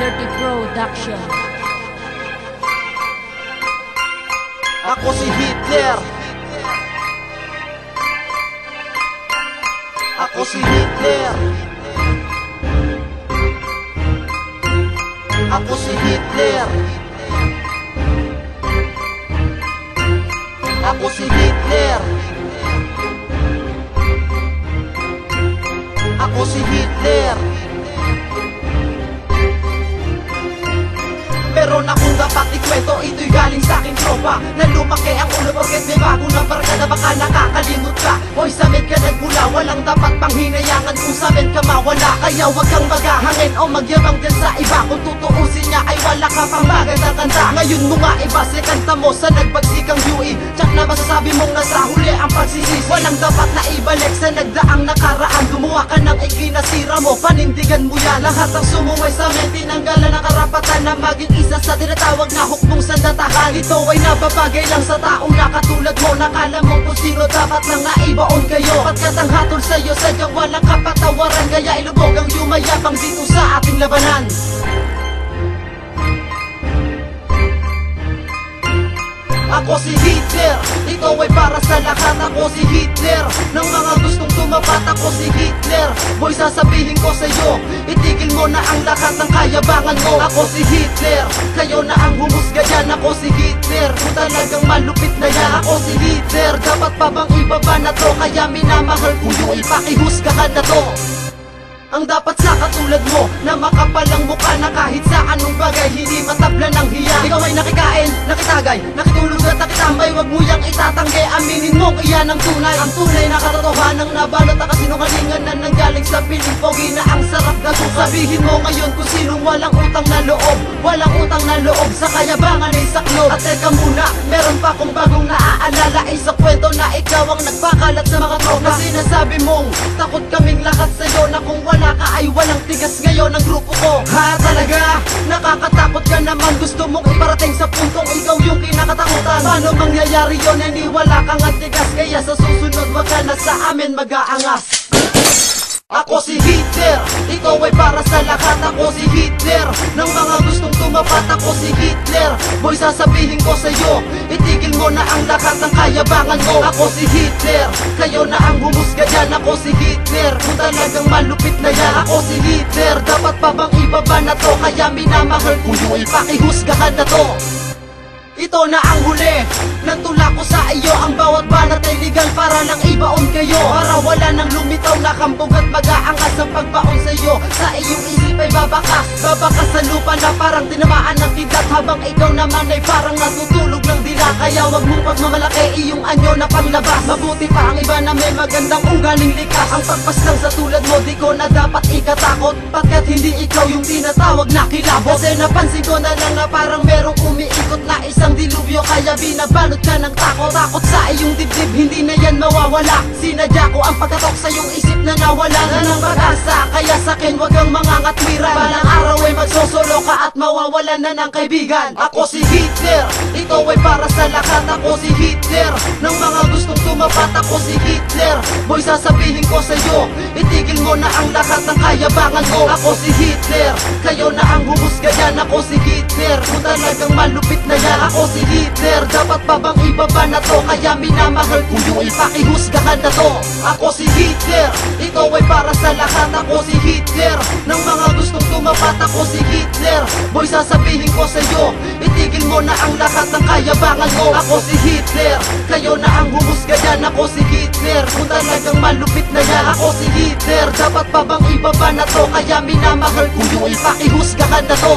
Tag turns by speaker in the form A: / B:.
A: Dirty Production.
B: Ako si Hitler. Ako si Hitler. Ako si Hitler. Ako si Hitler. Ako si Hitler. Meron akong dapat ikwento, ito'y galing sa aking tropa na lumaki ang ulo porket may bago na barkada, baka nakakalimot ka. Hoy, samin ka nagmula, walang dapat pang hinayangan kung samin ka mawala. Kaya wag kang maghahangin o magyabang din sa iba, kung tutuusin niya ay wala ka pang magandang kanta. Ngayon mo nga ibase kanta mo sa nagbagsikang UE, tsak na masasabi mong nasa huli ang pagsisisi. Walang dapat na ibalik sa nagdaang nakaraan, gumawa ka ng ikinasira mo, panindigan mo yan. Lahat ang sumuway sa amin, tinanggalan ng karapatan na maging isa sa tinatawag na hukbong sandatahan. Ito ay nababagay lang sa taong nakatulad mo, nakala mo kung sino dapat lang naibaon kayo. Pagkat ang hatol sa'yo sadyang walang kapatawaran, kaya ilubog ang yumayabang dito sa ating labanan. Ako si Hitler, ito ay para sa lahat. Ako si Hitler, ng mga gustong tumapat. Ako si Hitler, boy sasabihin ko sa'yo, itigil mo na ang lahat ng kayabangan mo. Ako si Hitler, kayo na ang humusga dyan. Ako si Hitler, kung talagang malupit na yan. Ako si Hitler, dapat pa bang ibaba na to? Kaya minamahal ko yung ipakihusgahan na to. Ang dapat sa katulad mo, na makapalang mukha na kahit sa anong bagay hindi matabla ng hiya. Ikaw ay nakikain, nakitagay, nakitulog at nakitambay, wag mo yang itatanggi, aminin mo iyan ang tunay. Ang tunay na katotohanan ng nabalot ang kasinungalingan na nanggaling sa piling pogi na ang sarap na sabihin mo ngayon kung sinong walang utang na loob. Walang utang na loob sa kayabangan ay saklob. At teka muna, meron pa akong bagong naaalala, isang kwento na ikaw ang nagpakalat sa mga tropa. Na sinasabi mong takot kaming lahat sa'yo, na kung wala ka ay walang tigas ngayon ang grupo ko. Ha talaga? Nakakatakot ka naman, gusto mong iparating sa puntong ikaw yung kinakatakutan. Paano mangyayari yun, hindi wala kang tigas? Kaya sa susunod wag ka na sa amin mag-aangas. Ako si Hitler, ito ay para sa lahat. Ako si Hitler, ng mga gustong tumapat. Ako si Hitler, boy sasabihin ko sa'yo, itigil mo na ang lahat ng kayabangan mo. Ako si Hitler, kayo na ang humusga dyan. Ako si Hitler, kung talagang malupit na yan. Ako si Hitler, dapat pa bang ibaba na to? Kaya minamahal ko yung ipakihusgahan na to. Ito na ang huli, nagtula ko sa iyo. Ang bawat banat ay legal para lang ibaon kayo, para wala nang lumitaw na kambog at mag-aangas ang pagbaon sa iyo. Sa iyong isip ay babakas sa lupa na parang tinamaan ng kidlat, habang ikaw naman ay parang natutulog ng dila. Kaya wag mong pagmamalaki iyong anyo na panglabas. Mabuti pa ang iba na may magandang ugaling likas. Ang pagpaslang sa tulad mo di ko na dapat ikatakot, pagkat hindi ikaw yung tinatawag na kilabot. Kasi napansin ko na lang na parang merong umiikot na isang dilubyo, kaya binabalot ka ng takot. Takot sa iyong dibdib, hindi na yan mawawala. Sinadya ko ang pagkatok sa iyong isip na nawala na ng pag-asa. Kaya sa'kin wag kang mangangatwiran, balang araw ay magsosolo ka at mawawalan na ng kaibigan. Ako si Hitler, ito ay para sa lahat. Ako si Hitler, ng mga gustong tumapat. Ako si Hitler, boy sasabihin ko sa'yo, itigil mo na ang lahat ng kayabangan mo. Ako si Hitler, kayo na ang humusga dyan. Ako si Hitler, kung talagang malupit na yan. Ako si Hitler, dapat pa bang ibaba na to? Kaya minamahal ko yung ipakihusgahan na to. Ako si Hitler, ito ay para sa lahat. Ako si Hitler, ng mga gustong tumapat. Ako si Hitler, boy sasabihin ko sa'yo, itigil mo na ang lahat ng kayabangan mo. Ako si Hitler, kayo na ang humusga dyan. Ako si Hitler, kung talagang malupit na yan. Ako si Hitler, dapat pa bang ibaba na to? Kaya minamahal ko yung ipakihusgahan na to.